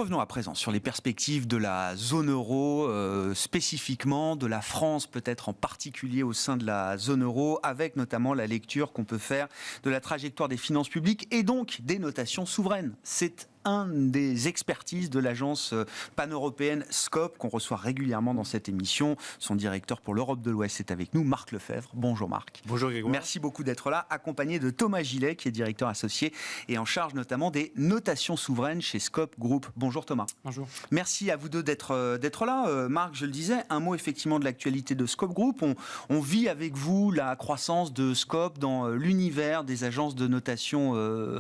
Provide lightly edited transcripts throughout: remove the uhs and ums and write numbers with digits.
Revenons à présent sur les perspectives de la zone euro, spécifiquement de la France peut-être en particulier au sein de la zone euro, avec notamment la lecture qu'on peut faire de la trajectoire des finances publiques et donc des notations souveraines. C'est un des expertises de l'agence pan-européenne Scope qu'on reçoit régulièrement dans cette émission. Son directeur pour l'Europe de l'Ouest est avec nous, Marc Lefebvre. Bonjour Marc. Bonjour Grégoire. Merci beaucoup d'être là, accompagné de Thomas Gillet, qui est directeur associé et en charge notamment des notations souveraines chez Scope Group. Bonjour Thomas. Bonjour. Merci à vous deux d'être là. Marc, je le disais, un mot effectivement de l'actualité de Scope Group. On vit avec vous la croissance de Scope dans l'univers des agences de notation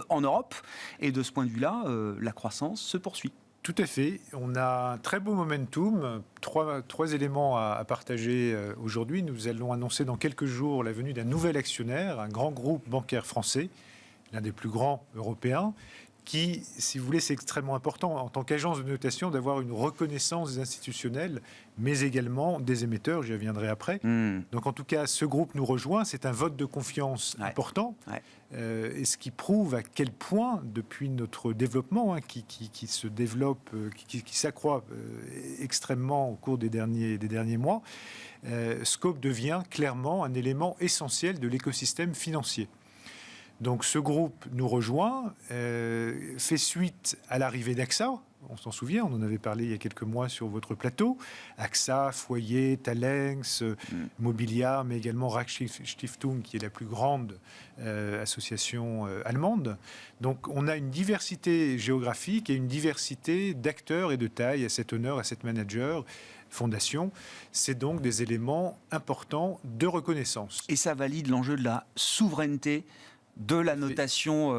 en Europe. Et de ce point de vue-là, la croissance se poursuit. Tout à fait. On a un très beau momentum. Trois éléments à partager aujourd'hui. Nous allons annoncer dans quelques jours la venue d'un nouvel actionnaire, un grand groupe bancaire français, l'un des plus grands européens, qui, si vous voulez, c'est extrêmement important en tant qu'agence de notation d'avoir une reconnaissance des institutionnels, mais également des émetteurs, j'y reviendrai après. Donc en tout cas, ce groupe nous rejoint, c'est un vote de confiance important, et ce qui prouve à quel point, depuis notre développement, qui se développe, qui s'accroît extrêmement au cours des derniers mois, Scope devient clairement un élément essentiel de l'écosystème financier. Donc ce groupe nous rejoint, fait suite à l'arrivée d'AXA. On s'en souvient, on en avait parlé il y a quelques mois sur votre plateau. AXA, Foyer, Talenx, Mobiliar, mais également Reichsstiftung, qui est la plus grande association allemande. Donc on a une diversité géographique et une diversité d'acteurs et de taille, asset owner, asset manager, fondation. C'est donc des éléments importants de reconnaissance. Et ça valide l'enjeu de la souveraineté de la notation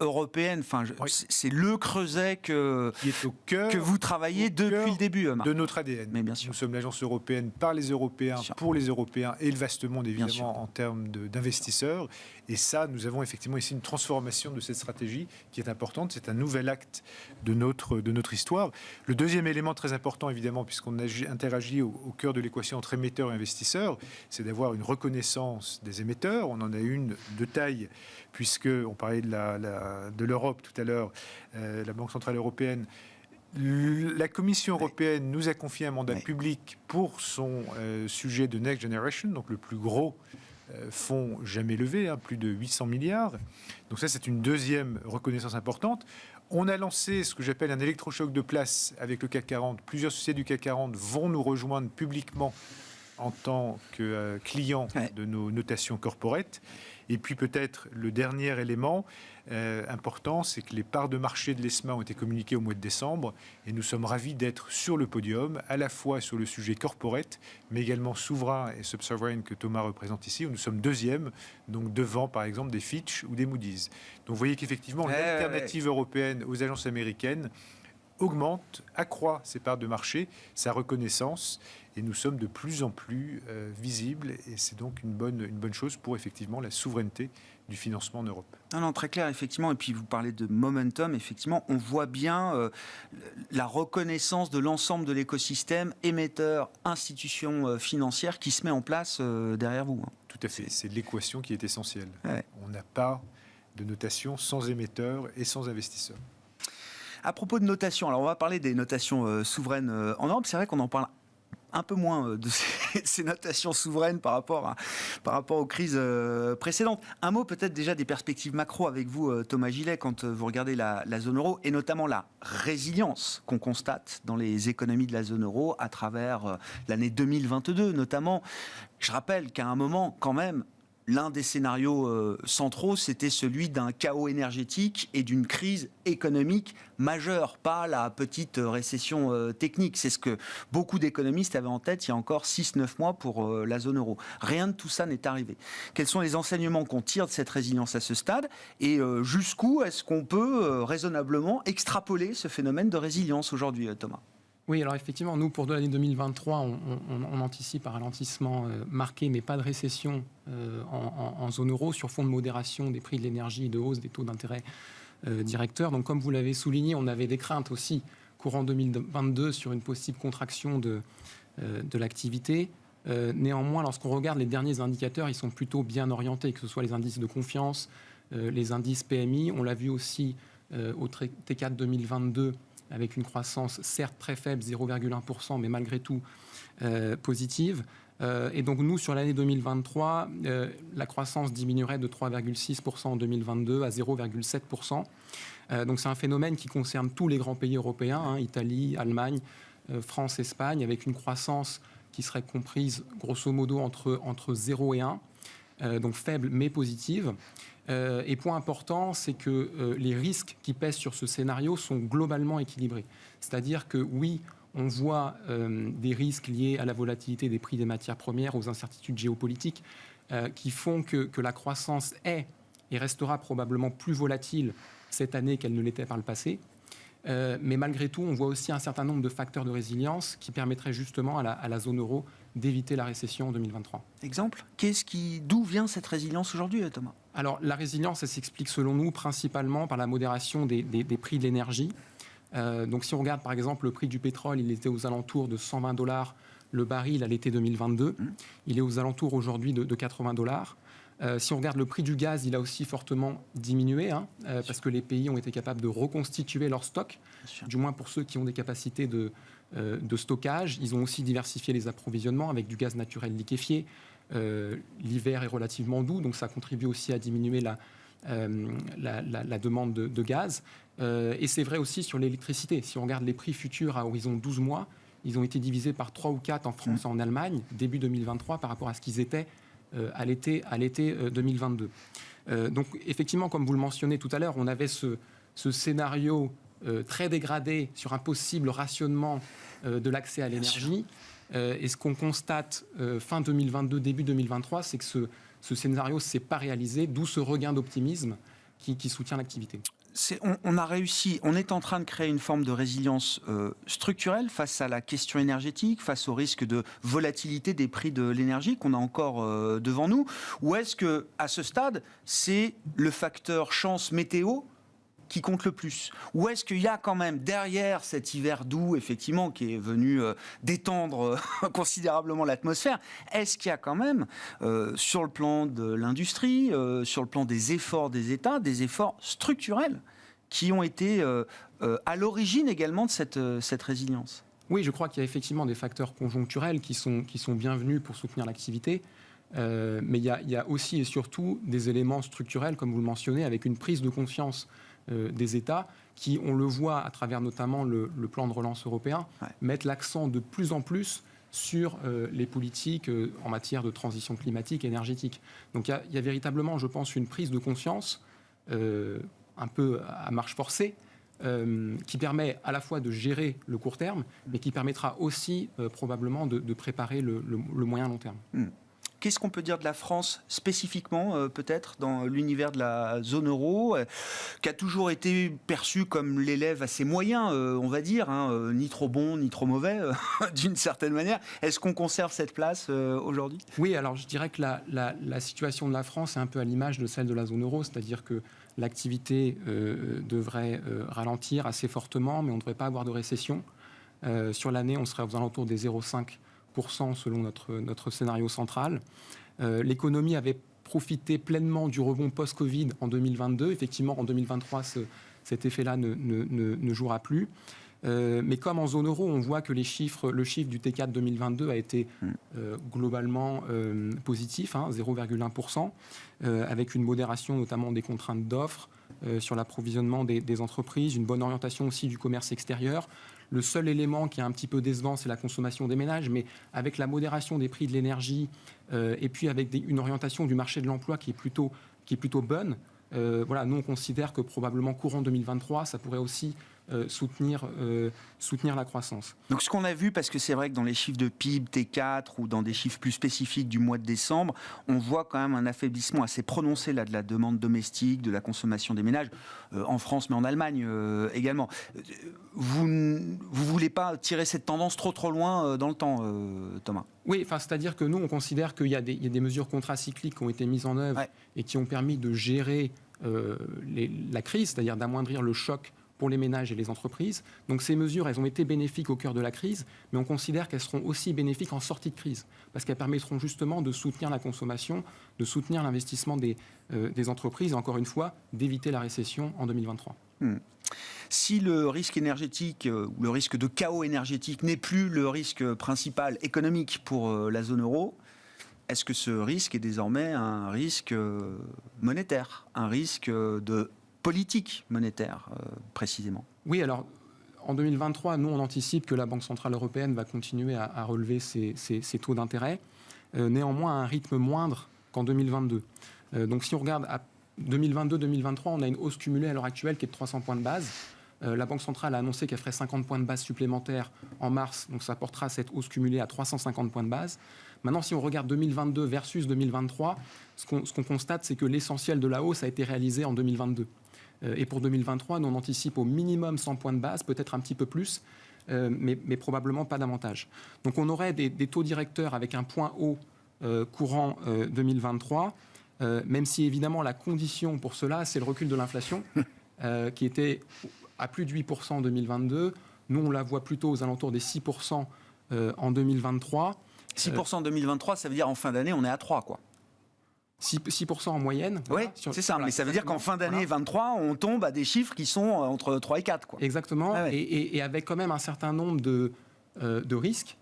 européenne. Enfin, c'est le creuset qui est au cœur, que vous travaillez depuis le début, Marc. De notre ADN. Mais bien sûr. Nous sommes l'agence européenne par les Européens, pour les Européens et le vaste monde, évidemment, en termes d'investisseurs. Et ça, nous avons effectivement ici une transformation de cette stratégie qui est importante. C'est un nouvel acte de notre histoire. Le deuxième élément très important, évidemment, puisqu'on interagit au cœur de l'équation entre émetteurs et investisseurs, c'est d'avoir une reconnaissance des émetteurs. On en a une de taille, puisqu'on parlait de l'Europe tout à l'heure, la Banque Centrale Européenne. La Commission européenne nous a confié un mandat public pour son sujet de Next Generation, donc le plus gros fonds jamais levé, plus de 800 milliards. Donc ça, c'est une deuxième reconnaissance importante. On a lancé ce que j'appelle un électrochoc de place avec le CAC 40. Plusieurs sociétés du CAC 40 vont nous rejoindre publiquement en tant que clients de nos notations corporate. Et puis peut-être le dernier élément important, c'est que les parts de marché de l'ESMA ont été communiquées au mois de décembre et nous sommes ravis d'être sur le podium, à la fois sur le sujet corporate, mais également souverain et subsovereign que Thomas représente ici, où nous sommes deuxième, donc devant par exemple des Fitch ou des Moody's. Donc vous voyez qu'effectivement l'alternative européenne aux agences américaines augmente, accroît ses parts de marché, sa reconnaissance, et nous sommes de plus en plus visibles, et c'est donc une bonne chose pour effectivement la souveraineté du financement en Europe. Non, très clair, effectivement, et puis vous parlez de momentum, effectivement, on voit bien la reconnaissance de l'ensemble de l'écosystème, émetteurs, institutions financières qui se met en place derrière vous. Tout à fait, c'est l'équation qui est essentielle. On n'a pas de notation sans émetteurs et sans investisseurs. À propos de notation, alors on va parler des notations souveraines en Europe. C'est vrai qu'on en parle un peu moins de ces notations souveraines par rapport aux crises précédentes. Un mot peut-être déjà des perspectives macro avec vous, Thomas Gillet, quand vous regardez la zone euro et notamment la résilience qu'on constate dans les économies de la zone euro à travers l'année 2022 notamment. Je rappelle qu'à un moment, quand même, l'un des scénarios centraux, c'était celui d'un chaos énergétique et d'une crise économique majeure, pas la petite récession technique. C'est ce que beaucoup d'économistes avaient en tête il y a encore 6-9 mois pour la zone euro. Rien de tout ça n'est arrivé. Quels sont les enseignements qu'on tire de cette résilience à ce stade et jusqu'où est-ce qu'on peut raisonnablement extrapoler ce phénomène de résilience aujourd'hui, Thomas ? Oui, alors effectivement, nous, pour l'année 2023, on anticipe un ralentissement marqué, mais pas de récession en zone euro, sur fond de modération des prix de l'énergie et de hausse des taux d'intérêt directeurs. Donc, comme vous l'avez souligné, on avait des craintes aussi courant 2022 sur une possible contraction de l'activité. Néanmoins, lorsqu'on regarde les derniers indicateurs, ils sont plutôt bien orientés, que ce soit les indices de confiance, les indices PMI. On l'a vu aussi au T4 2022 avec une croissance certes très faible, 0,1%, mais malgré tout positive. Et donc nous, sur l'année 2023, la croissance diminuerait de 3,6% en 2022 à 0,7%. Donc c'est un phénomène qui concerne tous les grands pays européens, Italie, Allemagne, France, Espagne, avec une croissance qui serait comprise grosso modo entre 0 et 1, donc faible mais positive. Et point important, c'est que les risques qui pèsent sur ce scénario sont globalement équilibrés. C'est-à-dire que oui, on voit des risques liés à la volatilité des prix des matières premières, aux incertitudes géopolitiques, qui font que la croissance est et restera probablement plus volatile cette année qu'elle ne l'était par le passé. Mais malgré tout, on voit aussi un certain nombre de facteurs de résilience qui permettraient justement à la zone euro d'éviter la récession en 2023. Exemple, d'où vient cette résilience aujourd'hui, Thomas ? Alors, la résilience, elle s'explique selon nous principalement par la modération des prix de l'énergie. Donc, si on regarde par exemple le prix du pétrole, il était aux alentours de $120 le baril à l'été 2022. Il est aux alentours aujourd'hui de $80. Si on regarde le prix du gaz, il a aussi fortement diminué, parce que les pays ont été capables de reconstituer leurs stocks, du moins pour ceux qui ont des capacités de stockage. Ils ont aussi diversifié les approvisionnements avec du gaz naturel liquéfié. L'hiver est relativement doux, donc ça contribue aussi à diminuer la demande de gaz. Et c'est vrai aussi sur l'électricité. Si on regarde les prix futurs à horizon 12 mois, ils ont été divisés par 3 ou 4 en France et en Allemagne, début 2023, par rapport à ce qu'ils étaient à l'été 2022. Donc effectivement, comme vous le mentionnez tout à l'heure, on avait ce scénario très dégradé sur un possible rationnement de l'accès à l'énergie. Et ce qu'on constate fin 2022, début 2023, c'est que ce scénario ne s'est pas réalisé, d'où ce regain d'optimisme qui soutient l'activité. On a réussi, on est en train de créer une forme de résilience structurelle face à la question énergétique, face au risque de volatilité des prix de l'énergie qu'on a encore devant nous, ou est-ce que à ce stade, c'est le facteur chance météo qui compte le plus? Ou est-ce qu'il y a quand même derrière cet hiver doux, effectivement, qui est venu détendre considérablement l'atmosphère, est-ce qu'il y a quand même, sur le plan de l'industrie, sur le plan des efforts des États, des efforts structurels qui ont été à l'origine également de cette résilience? Oui, je crois qu'il y a effectivement des facteurs conjoncturels qui sont bienvenus pour soutenir l'activité. Mais il y a aussi et surtout des éléments structurels, comme vous le mentionnez, avec une prise de conscience des États qui, on le voit à travers notamment le plan de relance européen, mettent l'accent de plus en plus sur les politiques en matière de transition climatique et énergétique. Donc il y a véritablement, je pense, une prise de conscience un peu à marche forcée qui permet à la fois de gérer le court terme, mais qui permettra aussi probablement de préparer le moyen long terme. Qu'est-ce qu'on peut dire de la France spécifiquement, peut-être, dans l'univers de la zone euro, qui a toujours été perçu comme l'élève assez moyen, on va dire, ni trop bon, ni trop mauvais, d'une certaine manière. Est-ce qu'on conserve cette place aujourd'hui ? Oui, alors je dirais que la situation de la France est un peu à l'image de celle de la zone euro, c'est-à-dire que l'activité devrait ralentir assez fortement, mais on ne devrait pas avoir de récession. Sur l'année, on serait aux alentours des 0,5% selon notre scénario central. L'économie avait profité pleinement du rebond post-Covid en 2022. Effectivement, en 2023, cet effet-là ne jouera plus. Mais comme en zone euro, on voit que le chiffre du T4 2022 a été globalement positif, 0,1%, avec une modération notamment des contraintes d'offres sur l'approvisionnement des entreprises, une bonne orientation aussi du commerce extérieur. Le seul élément qui est un petit peu décevant, c'est la consommation des ménages, mais avec la modération des prix de l'énergie et puis avec une orientation du marché de l'emploi qui est plutôt bonne, nous on considère que probablement courant 2023, ça pourrait aussi soutenir la croissance. Donc ce qu'on a vu, parce que c'est vrai que dans les chiffres de PIB, T4 ou dans des chiffres plus spécifiques du mois de décembre, on voit quand même un affaiblissement assez prononcé là, de la demande domestique, de la consommation des ménages, en France mais en Allemagne également. Vous ne voulez pas tirer cette tendance trop loin dans le temps, Thomas ? Oui, c'est-à-dire que nous, on considère qu'il y a des mesures contracycliques qui ont été mises en œuvre et qui ont permis de gérer la crise, c'est-à-dire d'amoindrir le choc pour les ménages et les entreprises. Donc ces mesures, elles ont été bénéfiques au cœur de la crise, mais on considère qu'elles seront aussi bénéfiques en sortie de crise, parce qu'elles permettront justement de soutenir la consommation, de soutenir l'investissement des entreprises, et encore une fois, d'éviter la récession en 2023. Si le risque énergétique ou le risque de chaos énergétique n'est plus le risque principal économique pour la zone euro, est-ce que ce risque est désormais un risque monétaire, un risque de politique monétaire précisément? Oui, alors en 2023, nous on anticipe que la Banque Centrale Européenne va continuer à relever ses taux d'intérêt, néanmoins à un rythme moindre qu'en 2022. Donc si on regarde à 2022-2023, on a une hausse cumulée à l'heure actuelle qui est de 300 points de base. La Banque centrale a annoncé qu'elle ferait 50 points de base supplémentaires en mars, donc ça portera cette hausse cumulée à 350 points de base. Maintenant, si on regarde 2022 versus 2023, ce qu'on constate, c'est que l'essentiel de la hausse a été réalisé en 2022. Et pour 2023, nous on anticipe au minimum 100 points de base, peut-être un petit peu plus, mais probablement pas davantage. Donc on aurait des taux directeurs avec un point haut courant 2023, même si évidemment la condition pour cela, c'est le recul de l'inflation, qui était à plus de 8% en 2022. Nous, on la voit plutôt aux alentours des 6% en 2023. 6% en 2023, ça veut dire en fin d'année, on est à 3, quoi. 6% en moyenne. Oui, c'est ça. Mais ça veut dire qu'en fin d'année 23, on tombe à des chiffres qui sont entre 3 et 4, quoi. Exactement. Ah ouais. Et avec quand même un certain nombre de risques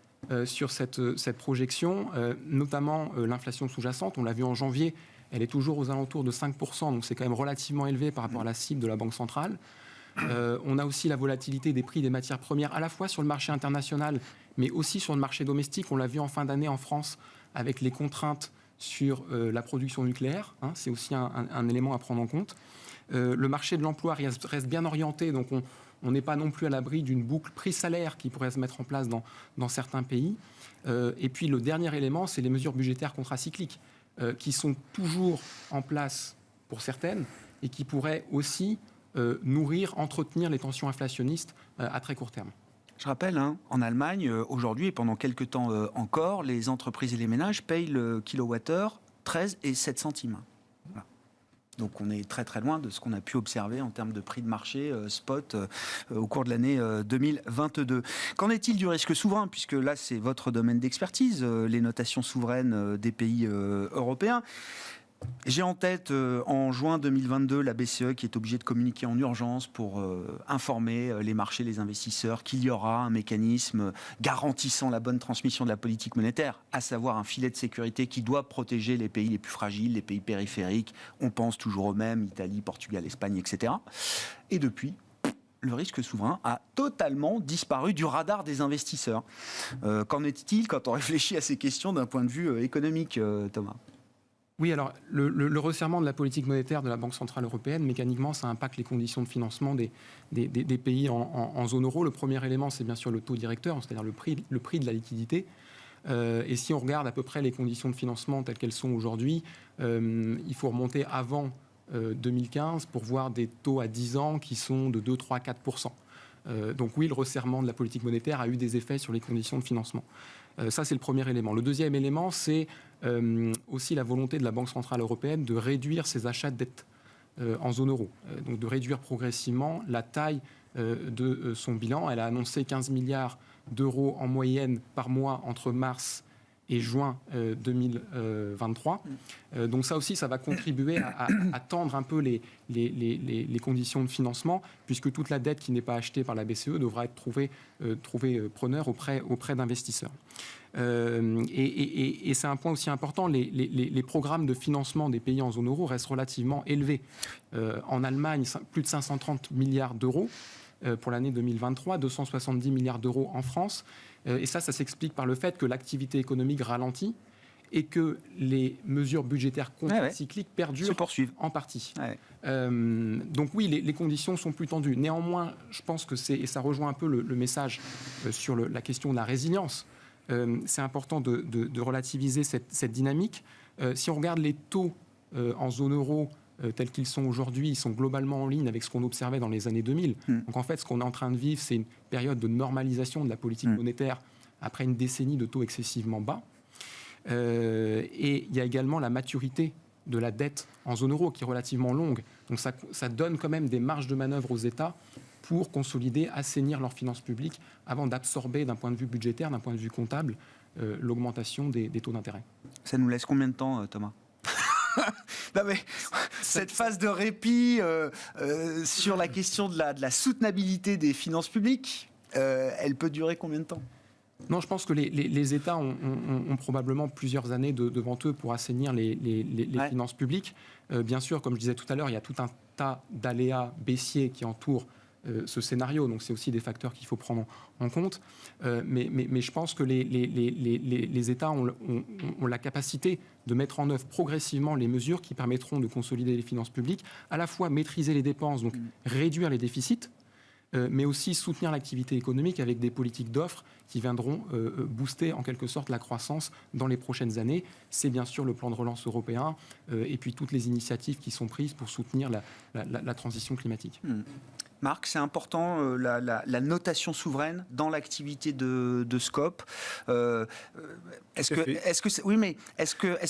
sur cette projection, notamment l'inflation sous-jacente. On l'a vu en janvier, elle est toujours aux alentours de 5%, donc c'est quand même relativement élevé par rapport à la cible de la Banque centrale. On a aussi la volatilité des prix des matières premières, à la fois sur le marché international, mais aussi sur le marché domestique. On l'a vu en fin d'année en France avec les contraintes sur la production nucléaire. C'est aussi un élément à prendre en compte. Le marché de l'emploi reste bien orienté, donc on n'est pas non plus à l'abri d'une boucle prix-salaire qui pourrait se mettre en place dans certains pays. Et puis le dernier élément, c'est les mesures budgétaires contracycliques, qui sont toujours en place pour certaines et qui pourraient aussi nourrir, entretenir les tensions inflationnistes à très court terme. Je rappelle, en Allemagne, aujourd'hui et pendant quelques temps encore, les entreprises et les ménages payent le kilowattheure 13 et 7 centimes. Voilà. Donc on est très très loin de ce qu'on a pu observer en termes de prix de marché spot au cours de l'année 2022. Qu'en est-il du risque souverain, puisque là c'est votre domaine d'expertise, les notations souveraines des pays européens? J'ai en tête, en juin 2022, la BCE qui est obligée de communiquer en urgence pour informer les marchés, les investisseurs, qu'il y aura un mécanisme garantissant la bonne transmission de la politique monétaire, à savoir un filet de sécurité qui doit protéger les pays les plus fragiles, les pays périphériques. On pense toujours aux mêmes, Italie, Portugal, Espagne, etc. Et depuis, le risque souverain a totalement disparu du radar des investisseurs. Qu'en est-il quand on réfléchit à ces questions d'un point de vue économique, Thomas ? Oui, alors le resserrement de la politique monétaire de la Banque centrale européenne, mécaniquement, ça impacte les conditions de financement des pays en zone euro. Le premier élément, c'est bien sûr le taux directeur, c'est-à-dire le prix de la liquidité. Et si on regarde à peu près les conditions de financement telles qu'elles sont aujourd'hui, il faut remonter avant 2015 pour voir des taux à 10 ans qui sont de 2, 3, 4%. Donc oui, le resserrement de la politique monétaire a eu des effets sur les conditions de financement. Ça, c'est le premier élément. Le deuxième élément, c'est aussi la volonté de la Banque centrale européenne de réduire ses achats de dette en zone euro. Donc de réduire progressivement la taille de son bilan. Elle a annoncé 15 milliards d'euros en moyenne par mois entre mars et juin 2023. Donc ça aussi, ça va contribuer à tendre un peu les conditions de financement, puisque toute la dette qui n'est pas achetée par la BCE devra être trouvée preneur auprès d'investisseurs. Et c'est un point aussi important, les programmes de financement des pays en zone euro restent relativement élevés. En Allemagne, plus de 530 milliards d'euros pour l'année 2023, 270 milliards d'euros en France. Et ça s'explique par le fait que l'activité économique ralentit et que les mesures budgétaires contre-cycliques perdurent en partie. Donc oui, les conditions sont plus tendues. Néanmoins, je pense que et ça rejoint un peu le message sur la question de la résilience, c'est important de relativiser cette dynamique. Si on regarde les taux en zone euro tels qu'ils sont aujourd'hui, ils sont globalement en ligne avec ce qu'on observait dans les années 2000. Donc en fait, ce qu'on est en train de vivre, c'est une période de normalisation de la politique monétaire après une décennie de taux excessivement bas. Et il y a également la maturité de la dette en zone euro qui est relativement longue. Donc ça donne quand même des marges de manœuvre aux États pour consolider, assainir leurs finances publiques avant d'absorber d'un point de vue budgétaire, d'un point de vue comptable, l'augmentation des taux d'intérêt. Ça nous laisse combien de temps, Thomas ? mais, cette phase de répit sur la question de la soutenabilité des finances publiques, elle peut durer combien de temps ? Non, je pense que les États ont probablement plusieurs années devant eux pour assainir les finances publiques. Bien sûr, comme je disais tout à l'heure, il y a tout un tas d'aléas baissiers qui entourent ce scénario. Donc, c'est aussi des facteurs qu'il faut prendre en compte. Mais je pense que les États ont la capacité de mettre en œuvre progressivement les mesures qui permettront de consolider les finances publiques, à la fois maîtriser les dépenses, donc réduire les déficits, mais aussi soutenir l'activité économique avec des politiques d'offres qui viendront booster en quelque sorte la croissance dans les prochaines années. C'est bien sûr le plan de relance européen et puis toutes les initiatives qui sont prises pour soutenir la transition climatique. Marc, c'est important, la notation souveraine dans l'activité de Scope. Est-ce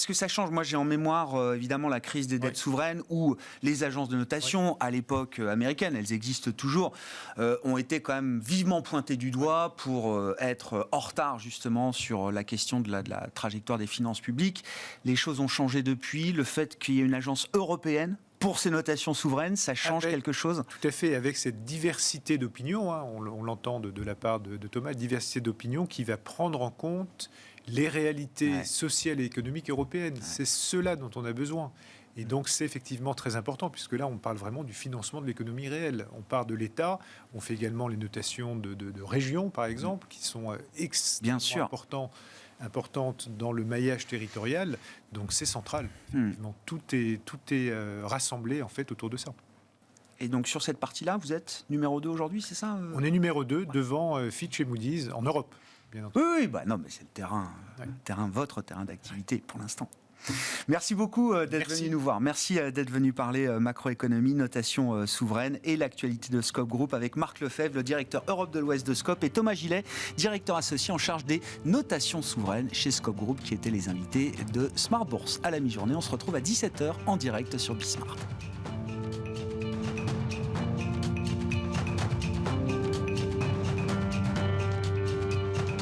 que ça change ? Moi, j'ai en mémoire, évidemment, la crise des dettes souveraines où les agences de notation, à l'époque américaine, elles existent toujours, ont été quand même vivement pointées du doigt pour être en retard, justement, sur la question de la trajectoire des finances publiques. Les choses ont changé depuis. Le fait qu'il y ait une agence européenne pour ces notations souveraines, ça change quelque chose ? Tout à fait, avec cette diversité d'opinions, on l'entend de la part de Thomas, diversité d'opinions qui va prendre en compte les réalités sociales et économiques européennes. C'est cela dont on a besoin. Et donc c'est effectivement très important, puisque là on parle vraiment du financement de l'économie réelle. On part de l'État, on fait également les notations de régions, par exemple, qui sont extrêmement importante dans le maillage territorial, donc c'est central. Tout est rassemblé en fait autour de ça. Et donc sur cette partie-là, vous êtes numéro 2 aujourd'hui, c'est ça ? On est numéro 2 devant Fitch et Moody's en Europe, bien entendu. Oui, non, mais c'est le terrain, votre terrain d'activité pour l'instant. Merci beaucoup d'être venu nous voir. Merci d'être venu parler macroéconomie, notation souveraine et l'actualité de Scope Group avec Marc Lefebvre, le directeur Europe de l'Ouest de Scope, et Thomas Gillet, directeur associé en charge des notations souveraines chez Scope Group, qui étaient les invités de Smart Bourse à la mi-journée. On se retrouve à 17h en direct sur Bismart.